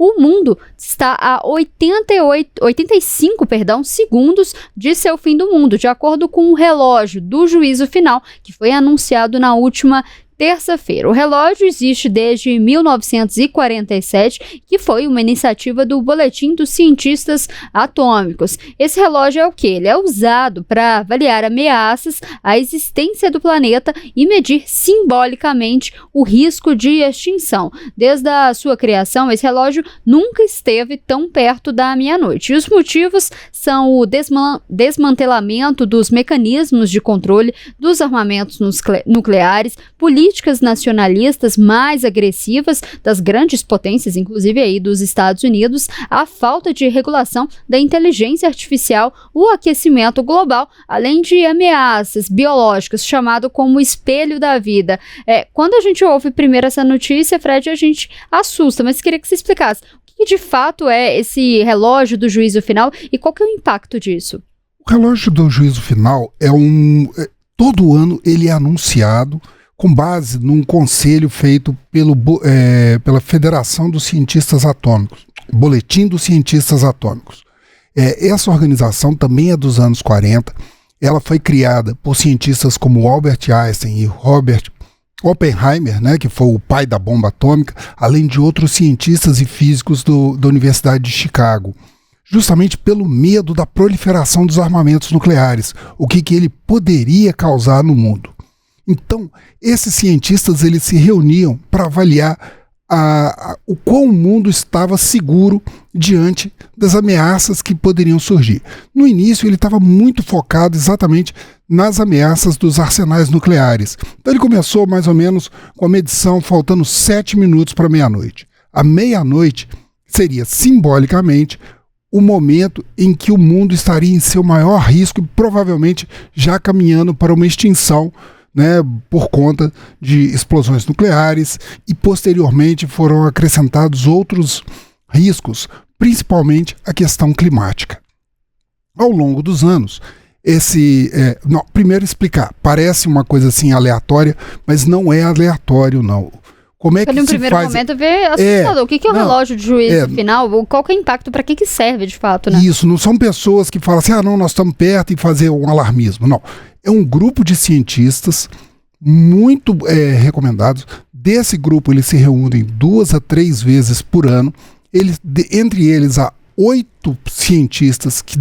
o mundo está a 85 segundos de seu fim do mundo, de acordo com o relógio do juízo final, que foi anunciado na última terça-feira. O relógio existe desde 1947, que foi uma iniciativa do Boletim dos Cientistas Atômicos. Esse relógio é o quê? Ele é usado para avaliar ameaças à existência do planeta e medir simbolicamente o risco de extinção. Desde a sua criação, esse relógio nunca esteve tão perto da meia-noite. E os motivos são o desmantelamento dos mecanismos de controle dos armamentos nucleares, políticas nacionalistas mais agressivas das grandes potências, inclusive aí dos Estados Unidos, a falta de regulação da inteligência artificial, o aquecimento global, além de ameaças biológicas, chamado como espelho da vida. Quando a gente ouve primeiro essa notícia, Fred, a gente assusta, mas queria que você explicasse o que de fato é esse relógio do juízo final e qual que é o impacto disso? O relógio do juízo final todo ano ele é anunciado com base num conselho feito pela Federação dos Cientistas Atômicos, Boletim dos Cientistas Atômicos. Essa organização também é dos anos 40, ela foi criada por cientistas como Albert Einstein e Robert Oppenheimer, né, que foi o pai da bomba atômica, além de outros cientistas e físicos da Universidade de Chicago, justamente pelo medo da proliferação dos armamentos nucleares, o que ele poderia causar no mundo. Então, esses cientistas eles se reuniam para avaliar o quão o mundo estava seguro diante das ameaças que poderiam surgir. No início, ele estava muito focado exatamente nas ameaças dos arsenais nucleares. Então, ele começou mais ou menos com a medição faltando 7 minutos para meia-noite. A meia-noite seria, simbolicamente, o momento em que o mundo estaria em seu maior risco e provavelmente já caminhando para uma extinção, né, por conta de explosões nucleares, e posteriormente foram acrescentados outros riscos, principalmente a questão climática. Ao longo dos anos, primeiro explicar, parece uma coisa assim aleatória, mas não é aleatório não. Como é que no primeiro momento vê assustador. O que é o relógio de juízo final? Qual que é o impacto? Para que serve de fato, né? Isso, não são pessoas que falam assim, não, nós estamos perto e fazer um alarmismo. Não, é um grupo de cientistas muito recomendados. Desse grupo eles se reúnem 2 a 3 vezes por ano. Entre eles há 8 cientistas que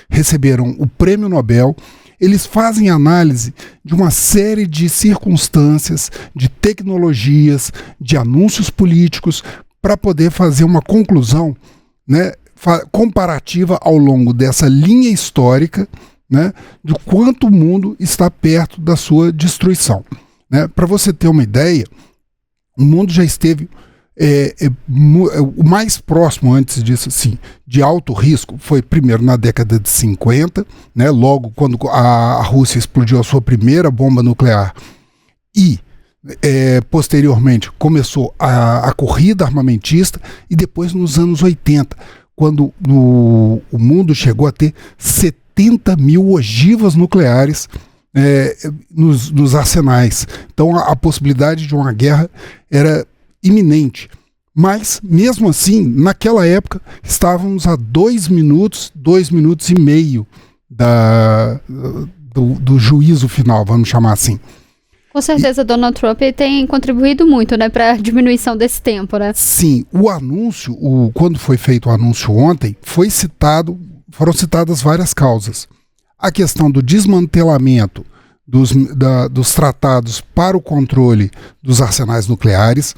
receberam o Prêmio Nobel. Eles fazem análise de uma série de circunstâncias, de tecnologias, de anúncios políticos, para poder fazer uma conclusão, né, comparativa ao longo dessa linha histórica, né, de quanto o mundo está perto da sua destruição. Né? Para você ter uma ideia, o mundo já esteve o mais próximo antes disso, assim, de alto risco, foi primeiro na década de 50, né, logo quando a Rússia explodiu a sua primeira bomba nuclear e posteriormente começou a corrida armamentista, e depois nos anos 80, quando o mundo chegou a ter 70 mil ogivas nucleares nos arsenais. Então a possibilidade de uma guerra era iminente. Mas, mesmo assim, naquela época, estávamos a 2 minutos e meio do juízo final, vamos chamar assim. Com certeza, Donald Trump tem contribuído muito, né, para a diminuição desse tempo, né? Sim, o anúncio, quando foi feito o anúncio ontem, foram citadas várias causas. A questão do desmantelamento dos tratados para o controle dos arsenais nucleares,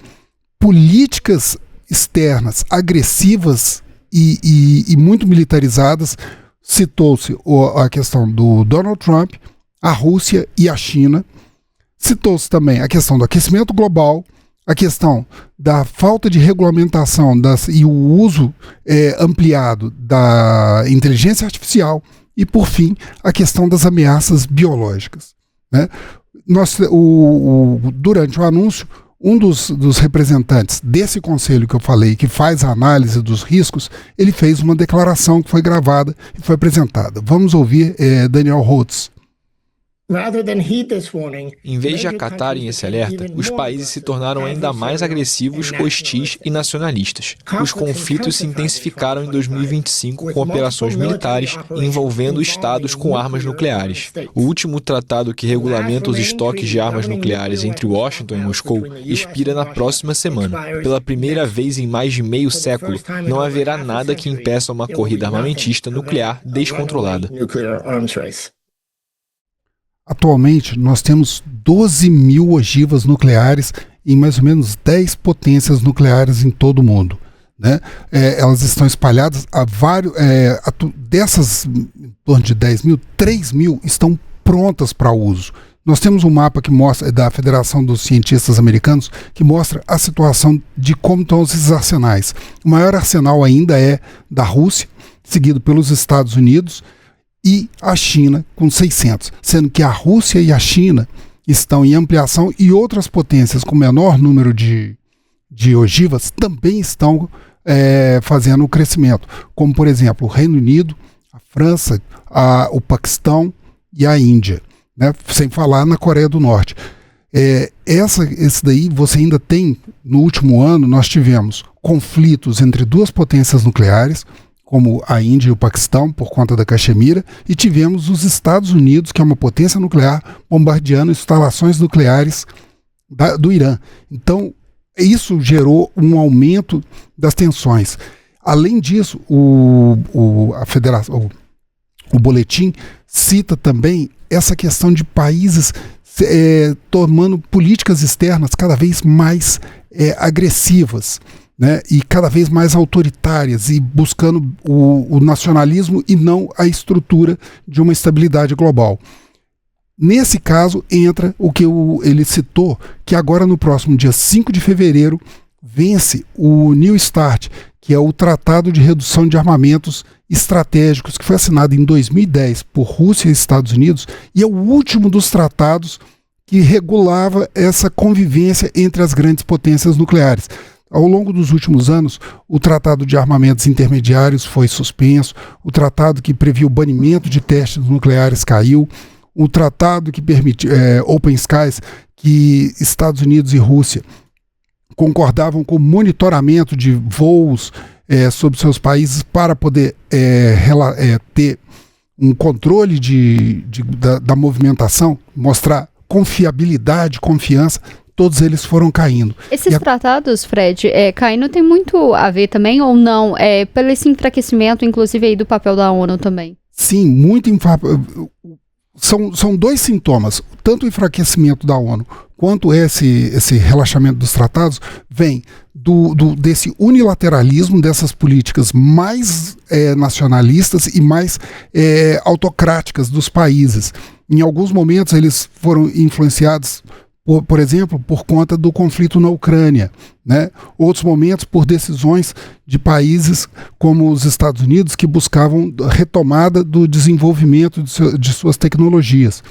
políticas externas agressivas e muito militarizadas. Citou-se a questão do Donald Trump, a Rússia e a China. Citou-se também a questão do aquecimento global, a questão da falta de regulamentação e o uso ampliado da inteligência artificial e, por fim, a questão das ameaças biológicas. Né? Durante o anúncio, um dos representantes desse conselho que eu falei, que faz a análise dos riscos, ele fez uma declaração que foi gravada e foi apresentada. Vamos ouvir Daniel Rhodes. Em vez de acatarem esse alerta, os países se tornaram ainda mais agressivos, hostis e nacionalistas. Os conflitos se intensificaram em 2025 com operações militares envolvendo estados com armas nucleares. O último tratado que regulamenta os estoques de armas nucleares entre Washington e Moscou expira na próxima semana. Pela primeira vez em mais de meio século, não haverá nada que impeça uma corrida armamentista nuclear descontrolada. Atualmente, nós temos 12 mil ogivas nucleares em mais ou menos 10 potências nucleares em todo o mundo, né? Elas estão espalhadas a vários... dessas, em torno de 10 mil, 3 mil estão prontas para uso. Nós temos um mapa que mostra, da Federação dos Cientistas Americanos, que mostra a situação de como estão esses arsenais. O maior arsenal ainda é da Rússia, seguido pelos Estados Unidos, e a China com 600, sendo que a Rússia e a China estão em ampliação e outras potências com menor número de ogivas também estão fazendo o crescimento, como por exemplo o Reino Unido, a França, o Paquistão e a Índia, né? Sem falar na Coreia do Norte. Esse daí você ainda tem, no último ano nós tivemos conflitos entre duas potências nucleares, como a Índia e o Paquistão, por conta da Caxemira, e tivemos os Estados Unidos, que é uma potência nuclear, bombardeando instalações nucleares do Irã. Então, isso gerou um aumento das tensões. Além disso, o boletim cita também essa questão de países tomando políticas externas cada vez mais agressivas, né, e cada vez mais autoritárias e buscando o nacionalismo e não a estrutura de uma estabilidade global. Nesse caso entra o que ele citou, que agora no próximo dia 5 de fevereiro vence o New START, que é o Tratado de Redução de Armamentos Estratégicos, que foi assinado em 2010 por Rússia e Estados Unidos, e é o último dos tratados que regulava essa convivência entre as grandes potências nucleares. Ao longo dos últimos anos, o Tratado de Armamentos Intermediários foi suspenso, o tratado que previa o banimento de testes nucleares caiu, o tratado que permitiu Open Skies, que Estados Unidos e Rússia concordavam com o monitoramento de voos sobre seus países para poder ter um controle da movimentação, mostrar confiabilidade, confiança. Todos eles foram caindo. Esses tratados, Fred, caindo tem muito a ver também ou não? Pelo esse enfraquecimento, inclusive, aí do papel da ONU também? Sim, são dois sintomas. Tanto o enfraquecimento da ONU quanto esse relaxamento dos tratados vem desse unilateralismo, dessas políticas mais nacionalistas e mais autocráticas dos países. Em alguns momentos eles foram influenciados por exemplo, por conta do conflito na Ucrânia, né? Outros momentos por decisões de países como os Estados Unidos que buscavam retomada do desenvolvimento de suas tecnologias.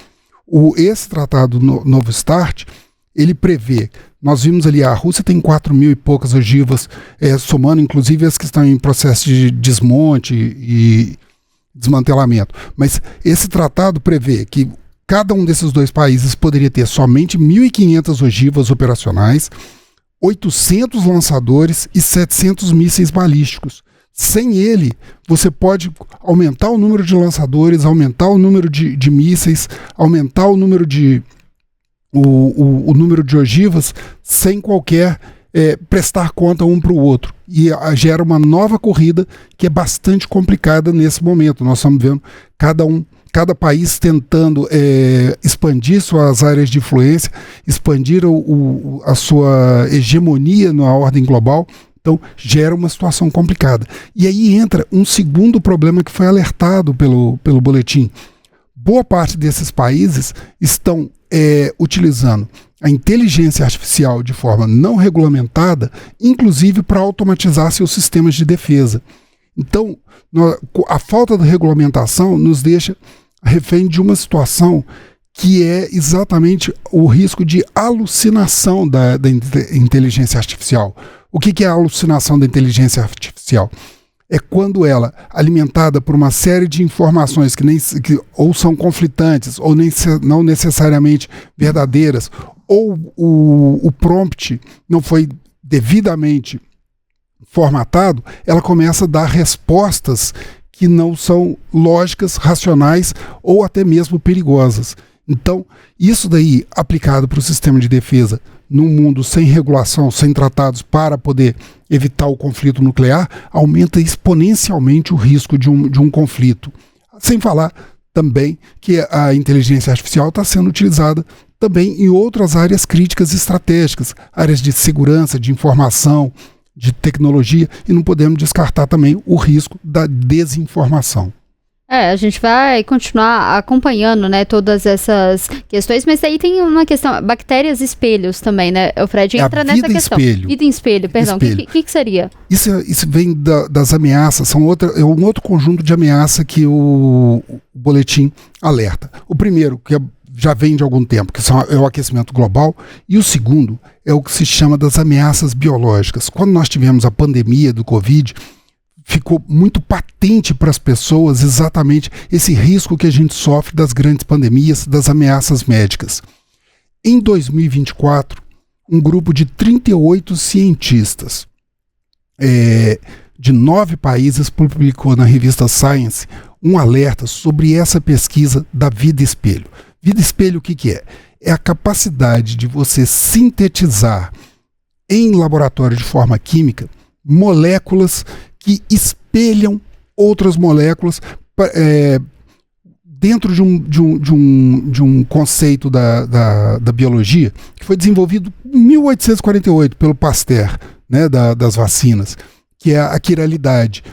Esse tratado Novo START, ele prevê, nós vimos ali, a Rússia tem 4 mil e poucas ogivas, somando inclusive as que estão em processo de desmonte e desmantelamento. Mas esse tratado prevê que cada um desses dois países poderia ter somente 1.500 ogivas operacionais, 800 lançadores e 700 mísseis balísticos. Sem ele, você pode aumentar o número de lançadores, aumentar o número de mísseis, aumentar o número o número de ogivas, sem qualquer prestar conta um para o outro. E gera uma nova corrida que é bastante complicada nesse momento. Nós estamos vendo cada país tentando expandir suas áreas de influência, expandir a sua hegemonia na ordem global. Então, gera uma situação complicada. E aí entra um segundo problema que foi alertado pelo boletim. Boa parte desses países estão utilizando a inteligência artificial de forma não regulamentada, inclusive para automatizar seus sistemas de defesa. Então, a falta de regulamentação nos deixa refém de uma situação que é exatamente o risco de alucinação da inteligência artificial. O que é a alucinação da inteligência artificial? é quando ela, alimentada por uma série de informações que ou são conflitantes, ou não necessariamente verdadeiras, ou o prompt não foi devidamente formatado, ela começa a dar respostas que não são lógicas, racionais ou até mesmo perigosas. Então, isso daí, aplicado para o sistema de defesa num mundo sem regulação, sem tratados para poder evitar o conflito nuclear, aumenta exponencialmente o risco de um conflito. Sem falar também que a inteligência artificial está sendo utilizada também em outras áreas críticas estratégicas, áreas de segurança, de informação, de tecnologia, e não podemos descartar também o risco da desinformação. A gente vai continuar acompanhando, né, todas essas questões, mas aí tem uma questão, bactérias espelhos também, né, o Fred entra nessa questão. Vida em espelho, perdão, o que seria? Isso vem das ameaças, é um outro conjunto de ameaça que o boletim alerta. O primeiro, que já vem de algum tempo, que é o aquecimento global, e o segundo é o que se chama das ameaças biológicas. Quando nós tivemos a pandemia do Covid, ficou muito patente para as pessoas exatamente esse risco que a gente sofre das grandes pandemias, das ameaças médicas. Em 2024, um grupo de 38 cientistas de 9 países publicou na revista Science um alerta sobre essa pesquisa da vida espelho. Vida espelho, o que é? É a capacidade de você sintetizar em laboratório de forma química moléculas que espelham outras moléculas dentro de um conceito da biologia que foi desenvolvido em 1848 pelo Pasteur, né, das vacinas, que é a quiralidade.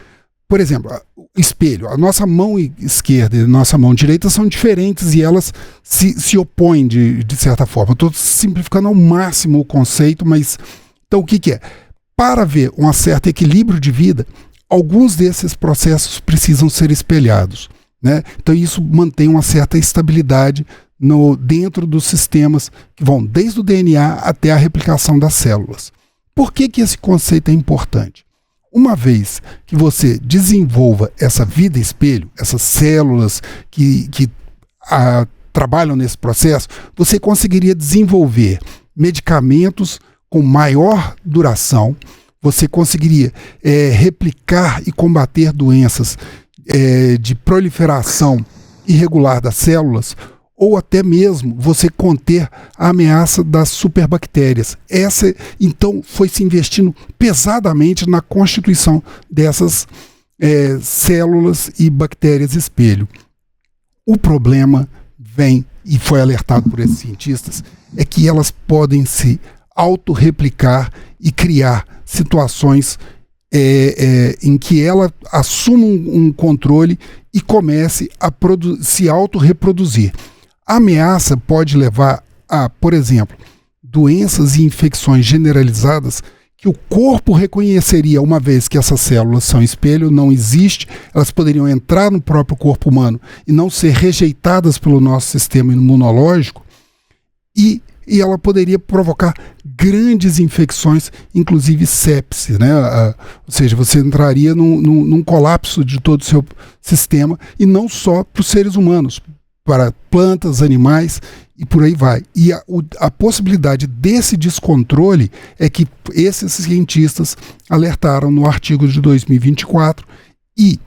Por exemplo, espelho, a nossa mão esquerda e a nossa mão direita são diferentes e elas se opõem de certa forma. Estou simplificando ao máximo o conceito, mas então o que é? Para haver um certo equilíbrio de vida, alguns desses processos precisam ser espelhados, né? Então isso mantém uma certa estabilidade dentro dos sistemas que vão desde o DNA até a replicação das células. Por que esse conceito é importante? Uma vez que você desenvolva essa vida espelho, essas células que trabalham nesse processo, você conseguiria desenvolver medicamentos com maior duração, você conseguiria replicar e combater doenças de proliferação irregular das células, ou até mesmo você conter a ameaça das superbactérias. Então, foi se investindo pesadamente na constituição dessas células e bactérias espelho. O problema vem, e foi alertado por esses cientistas, é que elas podem se autorreplicar e criar situações em que ela assuma um controle e comece a se autorreproduzir. A ameaça pode levar a, por exemplo, doenças e infecções generalizadas que o corpo reconheceria uma vez que essas células são espelho, não existe, elas poderiam entrar no próprio corpo humano e não ser rejeitadas pelo nosso sistema imunológico, e ela poderia provocar grandes infecções, inclusive sepse, né? Ou seja, você entraria num colapso de todo o seu sistema, e não só para os seres humanos, para plantas, animais e por aí vai. E a possibilidade desse descontrole é que esses cientistas alertaram no artigo de 2024, e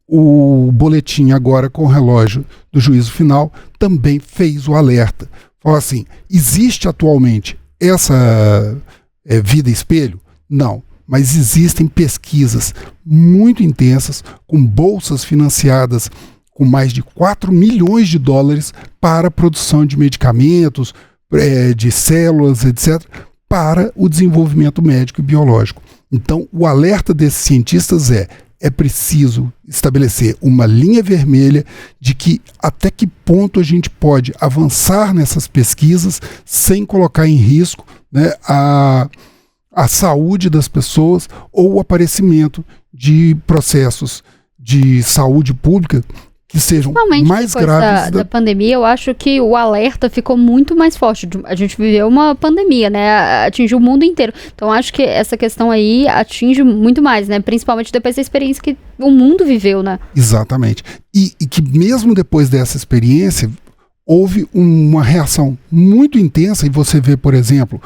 o boletim agora com o relógio do juízo final também fez o alerta. Falou assim, existe atualmente essa vida espelho? Não, mas existem pesquisas muito intensas, com bolsas financiadas com mais de 4 milhões de dólares para a produção de medicamentos, de células, etc., para o desenvolvimento médico e biológico. Então, o alerta desses cientistas é preciso estabelecer uma linha vermelha de que até que ponto a gente pode avançar nessas pesquisas sem colocar em risco, né, a saúde das pessoas ou o aparecimento de processos de saúde pública que sejam Principalmente mais depois graves. Da pandemia, eu acho que o alerta ficou muito mais forte. A gente viveu uma pandemia, né? Atingiu o mundo inteiro. Então, acho que essa questão aí atinge muito mais, né? Principalmente depois da experiência que o mundo viveu, né? Exatamente. E que mesmo depois dessa experiência, houve uma reação muito intensa, e você vê, por exemplo,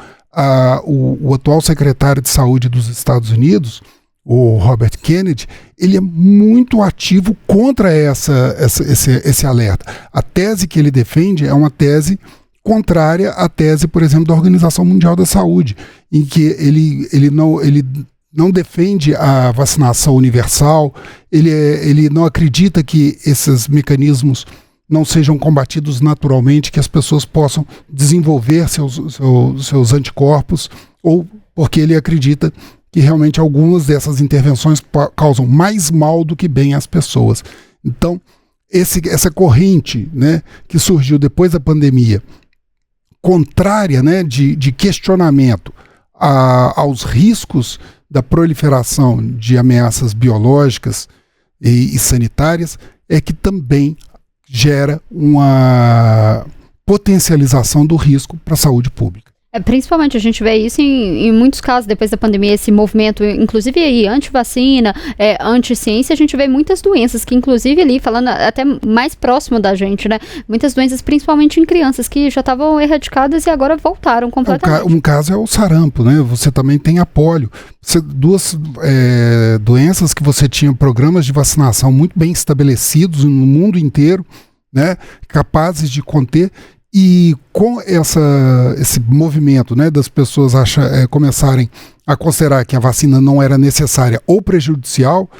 o atual secretário de Saúde dos Estados Unidos, o Robert Kennedy, ele é muito ativo contra esse alerta. A tese que ele defende é uma tese contrária à tese, por exemplo, da Organização Mundial da Saúde, em que ele não defende a vacinação universal, ele não acredita que esses mecanismos não sejam combatidos naturalmente, que as pessoas possam desenvolver seus anticorpos, ou porque ele acredita que realmente algumas dessas intervenções causam mais mal do que bem às pessoas. Então, essa corrente, né, que surgiu depois da pandemia, contrária, né, de questionamento aos riscos da proliferação de ameaças biológicas e sanitárias, é que também gera uma potencialização do risco para a saúde pública. Principalmente a gente vê isso em muitos casos depois da pandemia, esse movimento, inclusive aí, anti-vacina, anti-ciência, a gente vê muitas doenças que, inclusive ali, falando até mais próximo da gente, né? Muitas doenças, principalmente em crianças, que já estavam erradicadas e agora voltaram completamente. Um caso é o sarampo, né? Você também tem a pólio. Duas doenças que você tinha programas de vacinação muito bem estabelecidos no mundo inteiro, né? Capazes de conter. E com esse movimento, né, das pessoas começarem a considerar que a vacina não era necessária ou prejudicial,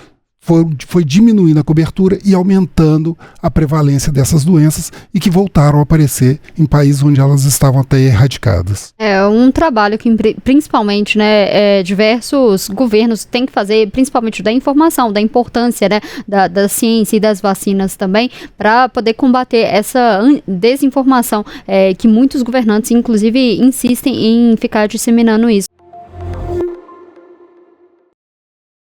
foi diminuindo a cobertura e aumentando a prevalência dessas doenças, e que voltaram a aparecer em países onde elas estavam até erradicadas. É um trabalho que principalmente, né, diversos governos têm que fazer, principalmente da informação, da importância, né, da ciência e das vacinas também, para poder combater essa desinformação que muitos governantes, inclusive, insistem em ficar disseminando isso.